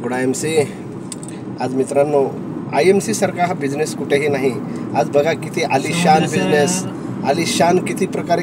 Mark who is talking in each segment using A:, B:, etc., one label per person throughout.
A: Good IMC. आज मित्रांनो, IMC सारखा हा बिझनेस कुठेही नाही. आज बघा किती आलिशान बिझनेस, आलिशान किती प्रकारे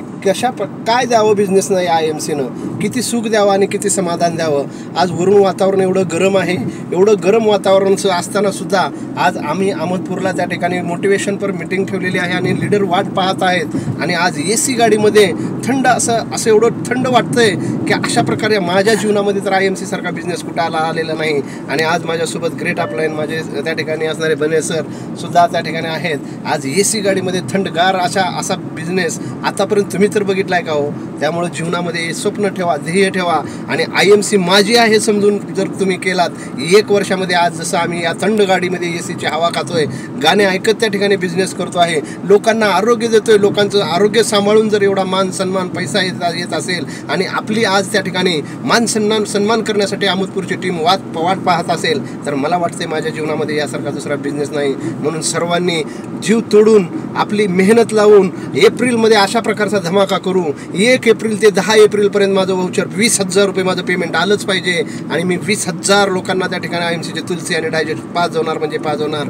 A: काय द्यावं बिझनेस नाही IMCनं, किती सुख द्यावं आणि किती समाधान द्यावं. आज वरून वातावरण एवढं गरम आहे, एवढं गरम वातावरण असताना सुद्धा आज आम्ही अहमदपूरला त्या ठिकाणी मोटिवेशनपर मीटिंग ठेवलेली आहे आणि लीडर वाट पाहत आहेत. आणि आज AC गाडीमध्ये थंड असं एवढं थंड वाटतंय की अशा प्रकारे माझ्या जीवनामध्ये तर IMC सारखा बिझनेस कुठं आलेला नाही. आणि आज माझ्यासोबत ग्रेट अपलाईन माझे त्या ठिकाणी असणारे बने सर सुद्धा त्या ठिकाणी आहेत. आज AC गाडीमध्ये थंडगार असा बिझनेस आतापर्यंत तुम्ही तर बघितलाय का हो. त्यामुळे जीवनामध्ये स्वप्न ठेवा, ध्येय ठेवा आणि IMC माझी आहे समजून जर तुम्ही केलात, 1 वर्षामध्ये आज जसं आम्ही या थंड गाडीमध्ये ACची हवा खातोय, गाणे ऐकत त्या ठिकाणी बिझनेस करतो आहे, लोकांना आरोग्य देतोय, लोकांचं आरोग्य सांभाळून जर एवढा मान सन्मान पैसा येत असेल आणि आपली आज त्या ठिकाणी मान सन्मान करण्यासाठी अहमदपूरची टीम वाट पाहत असेल, तर मला वाटते माझ्या जीवनामध्ये यासारखा दुसरा बिझनेस नाही. म्हणून सर्वांनी जीव तोडून आपली मेहनत लावून एप्रिलमध्ये अशा प्रकारचा धमाका करू. 1 एप्रिल ते 10 एप्रिलपर्यंत माझं वाउचर 20,000 रुपये माझं पेमेंट आलंच पाहिजे. आणि मी 20,000 लोकांना त्या ठिकाणी IMCचे तुलसी आणि डायजेस्ट पाजवणार म्हणजे पाजवणार.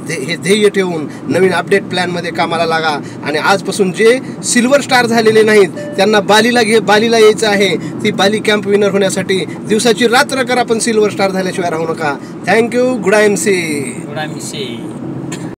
A: हे ध्येय ठेवून नवीन अपडेट प्लॅनमध्ये कामाला लागा. आणि आजपासून जे सिल्वर स्टार झालेले नाहीत त्यांना बालीला यायचं आहे. ती बाली कॅम्प विनर होण्यासाठी दिवसाची रात्र करा, पण सिल्वर स्टार झाल्याशिवाय राहू नका. थँक्यू. Good IMC.